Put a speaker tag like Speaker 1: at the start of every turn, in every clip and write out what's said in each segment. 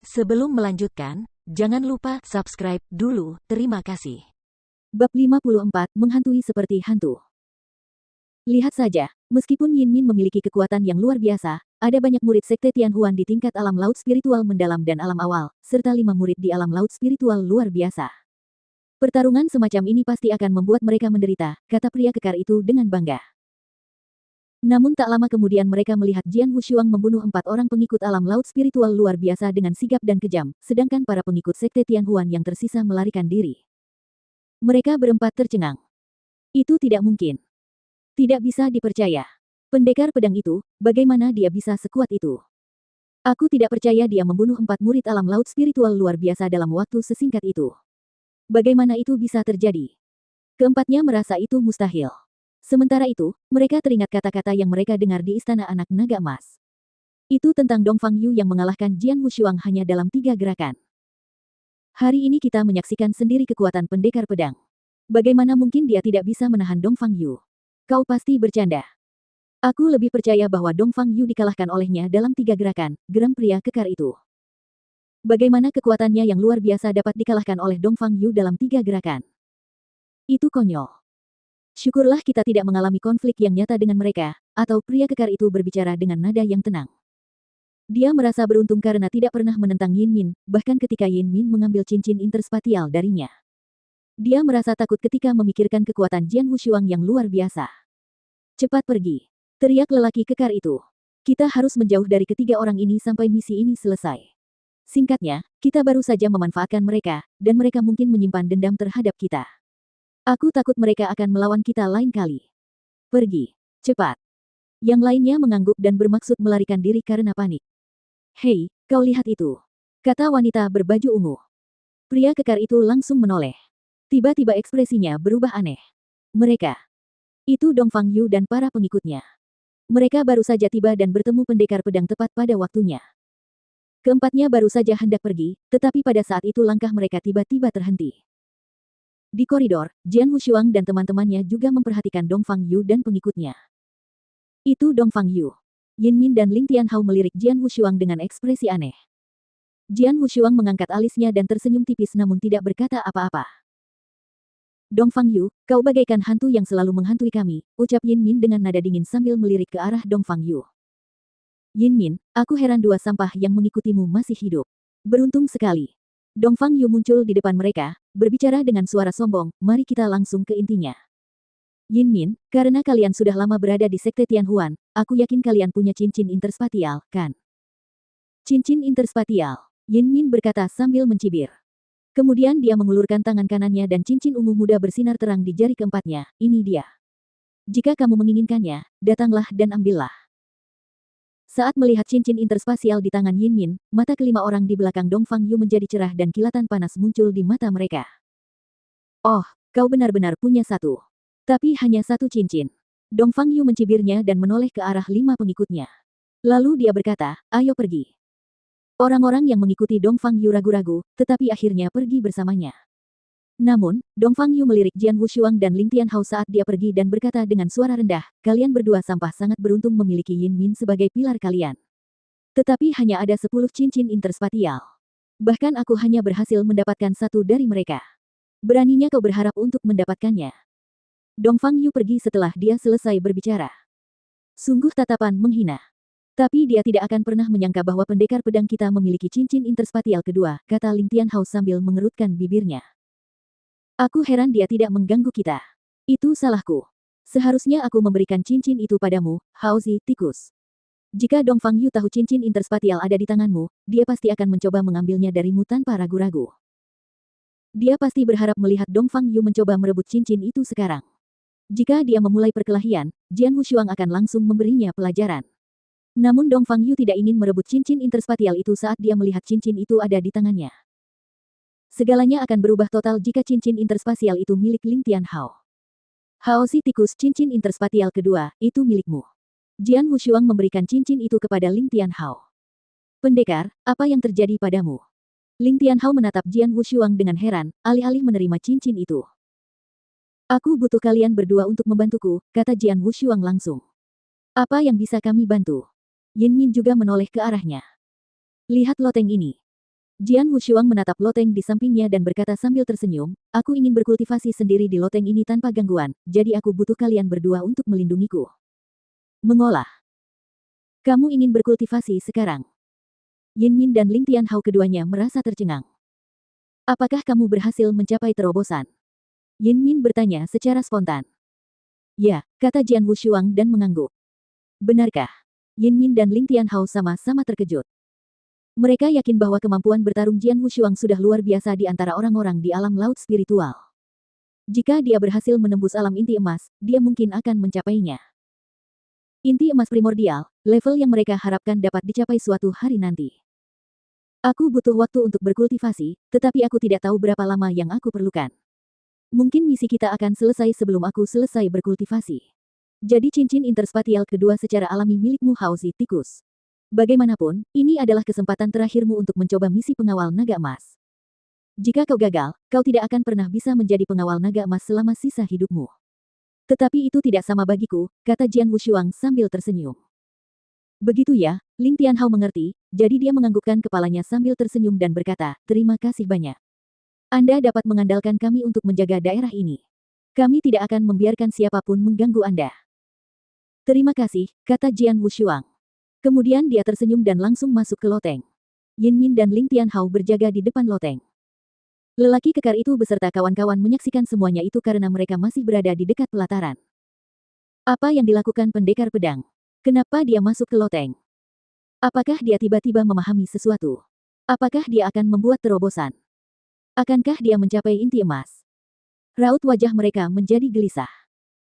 Speaker 1: Sebelum melanjutkan, jangan lupa subscribe dulu, terima kasih.
Speaker 2: Bab 54, menghantui seperti hantu. Lihat saja, meskipun Yin Min memiliki kekuatan yang luar biasa, ada banyak murid Sekte Tianhuan di tingkat alam laut spiritual mendalam dan alam awal, serta 5 murid di alam laut spiritual luar biasa. Pertarungan semacam ini pasti akan membuat mereka menderita, kata pria kekar itu dengan bangga. Namun tak lama kemudian mereka melihat Jian Wushuang membunuh 4 orang pengikut alam laut spiritual luar biasa dengan sigap dan kejam, sedangkan para pengikut Sekte Tianhuan yang tersisa melarikan diri. Mereka berempat tercengang. Itu tidak mungkin. Tidak bisa dipercaya. Pendekar pedang itu, bagaimana dia bisa sekuat itu? Aku tidak percaya dia membunuh 4 murid alam laut spiritual luar biasa dalam waktu sesingkat itu. Bagaimana itu bisa terjadi? Keempatnya merasa itu mustahil. Sementara itu, mereka teringat kata-kata yang mereka dengar di Istana Anak Naga Emas. Itu tentang Dongfang Yu yang mengalahkan Jian Wushuang hanya dalam 3 gerakan. Hari ini kita menyaksikan sendiri kekuatan pendekar pedang. Bagaimana mungkin dia tidak bisa menahan Dongfang Yu? Kau pasti bercanda. Aku lebih percaya bahwa Dongfang Yu dikalahkan olehnya dalam 3 gerakan, geram pria kekar itu. Bagaimana kekuatannya yang luar biasa dapat dikalahkan oleh Dongfang Yu dalam 3 gerakan? Itu konyol. Syukurlah kita tidak mengalami konflik yang nyata dengan mereka, atau pria kekar itu berbicara dengan nada yang tenang. Dia merasa beruntung karena tidak pernah menentang Yin Min, bahkan ketika Yin Min mengambil cincin interspatial darinya. Dia merasa takut ketika memikirkan kekuatan Jian Wushuang yang luar biasa. Cepat pergi, teriak lelaki kekar itu. Kita harus menjauh dari ketiga orang ini sampai misi ini selesai. Singkatnya, kita baru saja memanfaatkan mereka, dan mereka mungkin menyimpan dendam terhadap kita. Aku takut mereka akan melawan kita lain kali. Pergi, cepat. Yang lainnya mengangguk dan bermaksud melarikan diri karena panik. Hei, kau lihat itu, kata wanita berbaju ungu. Pria kekar itu langsung menoleh. Tiba-tiba ekspresinya berubah aneh. Mereka. Itu Dongfang Yu dan para pengikutnya. Mereka baru saja tiba dan bertemu pendekar pedang tepat pada waktunya. Keempatnya baru saja hendak pergi, tetapi pada saat itu langkah mereka tiba-tiba terhenti. Di koridor, Jian Wushuang dan teman-temannya juga memperhatikan Dongfang Yu dan pengikutnya. Itu Dongfang Yu. Yin Min dan Ling Tianhao melirik Jian Wushuang dengan ekspresi aneh. Jian Wushuang mengangkat alisnya dan tersenyum tipis namun tidak berkata apa-apa. Dongfang Yu, kau bagaikan hantu yang selalu menghantui kami, ucap Yin Min dengan nada dingin sambil melirik ke arah Dongfang Yu. Yin Min, aku heran 2 sampah yang mengikutimu masih hidup. Beruntung sekali. Dongfang Yu muncul di depan mereka, berbicara dengan suara sombong, mari kita langsung ke intinya. Yin Min, karena kalian sudah lama berada di Sekte Tianhuan, aku yakin kalian punya cincin interspatial, kan? Cincin interspatial, Yin Min berkata sambil mencibir. Kemudian dia mengulurkan tangan kanannya dan cincin ungu muda bersinar terang di jari keempatnya, ini dia. Jika kamu menginginkannya, datanglah dan ambillah. Saat melihat cincin interspasial di tangan Yin Min, mata kelima orang di belakang Dongfang Yu menjadi cerah dan kilatan panas muncul di mata mereka. Oh, kau benar-benar punya satu. Tapi hanya satu cincin. Dongfang Yu mencibirnya dan menoleh ke arah 5 pengikutnya. Lalu dia berkata, ayo pergi. Orang-orang yang mengikuti Dongfang Yu ragu-ragu, tetapi akhirnya pergi bersamanya. Namun, Dongfang Yu melirik Jian Wushuang dan Ling Tianhao saat dia pergi dan berkata dengan suara rendah, kalian berdua sampah sangat beruntung memiliki Yin Min sebagai pilar kalian. Tetapi hanya ada 10 cincin interspatial. Bahkan aku hanya berhasil mendapatkan satu dari mereka. Beraninya kau berharap untuk mendapatkannya. Dongfang Yu pergi setelah dia selesai berbicara. Sungguh tatapan menghina. Tapi dia tidak akan pernah menyangka bahwa pendekar pedang kita memiliki cincin interspatial kedua, kata Ling Tianhao sambil mengerutkan bibirnya. Aku heran dia tidak mengganggu kita. Itu salahku. Seharusnya aku memberikan cincin itu padamu, Haozi, tikus. Jika Dongfang Yu tahu cincin interspatial ada di tanganmu, dia pasti akan mencoba mengambilnya darimu tanpa ragu-ragu. Dia pasti berharap melihat Dongfang Yu mencoba merebut cincin itu sekarang. Jika dia memulai perkelahian, Jian Wushuang akan langsung memberinya pelajaran. Namun Dongfang Yu tidak ingin merebut cincin interspatial itu saat dia melihat cincin itu ada di tangannya. Segalanya akan berubah total jika cincin interspasial itu milik Ling Tianhao. Haozi tikus, cincin interspatial kedua, itu milikmu. Jian Wushuang memberikan cincin itu kepada Ling Tianhao. Pendekar, apa yang terjadi padamu? Ling Tianhao menatap Jian Wushuang dengan heran, alih-alih menerima cincin itu. Aku butuh kalian berdua untuk membantuku, kata Jian Wushuang langsung. Apa yang bisa kami bantu? Yin Min juga menoleh ke arahnya. Lihat loteng ini. Jian Wushuang menatap loteng di sampingnya dan berkata sambil tersenyum, aku ingin berkultivasi sendiri di loteng ini tanpa gangguan, jadi aku butuh kalian berdua untuk melindungiku. Mengolah. Kamu ingin berkultivasi sekarang? Yin Min dan Ling Tianhao keduanya merasa tercengang. Apakah kamu berhasil mencapai terobosan? Yin Min bertanya secara spontan. Ya, kata Jian Wushuang dan mengangguk. Benarkah? Yin Min dan Ling Tianhao sama-sama terkejut. Mereka yakin bahwa kemampuan bertarung Jian Wushuang sudah luar biasa di antara orang-orang di alam laut spiritual. Jika dia berhasil menembus alam inti emas, dia mungkin akan mencapainya. Inti emas primordial, level yang mereka harapkan dapat dicapai suatu hari nanti. Aku butuh waktu untuk berkultivasi, tetapi aku tidak tahu berapa lama yang aku perlukan. Mungkin misi kita akan selesai sebelum aku selesai berkultivasi. Jadi cincin interspatial kedua secara alami milikmu Haozi Tikus. Bagaimanapun, ini adalah kesempatan terakhirmu untuk mencoba misi pengawal naga emas. Jika kau gagal, kau tidak akan pernah bisa menjadi pengawal naga emas selama sisa hidupmu. Tetapi itu tidak sama bagiku, kata Jian Wushuang sambil tersenyum. Begitu ya, Ling Tianhao mengerti, jadi dia menganggukkan kepalanya sambil tersenyum dan berkata, terima kasih banyak. Anda dapat mengandalkan kami untuk menjaga daerah ini. Kami tidak akan membiarkan siapapun mengganggu Anda. Terima kasih, kata Jian Wushuang. Kemudian dia tersenyum dan langsung masuk ke loteng. Yin Min dan Ling Tianhao berjaga di depan loteng. Lelaki kekar itu beserta kawan-kawan menyaksikan semuanya itu karena mereka masih berada di dekat pelataran. Apa yang dilakukan pendekar pedang? Kenapa dia masuk ke loteng? Apakah dia tiba-tiba memahami sesuatu? Apakah dia akan membuat terobosan? Akankah dia mencapai inti emas? Raut wajah mereka menjadi gelisah.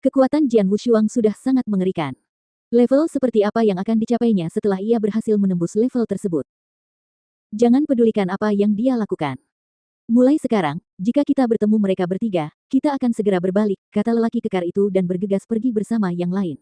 Speaker 2: Kekuatan Jian Wushuang sudah sangat mengerikan. Level seperti apa yang akan dicapainya setelah ia berhasil menembus level tersebut? Jangan pedulikan apa yang dia lakukan. Mulai sekarang, jika kita bertemu mereka bertiga, kita akan segera berbalik, kata lelaki kekar itu dan bergegas pergi bersama yang lain.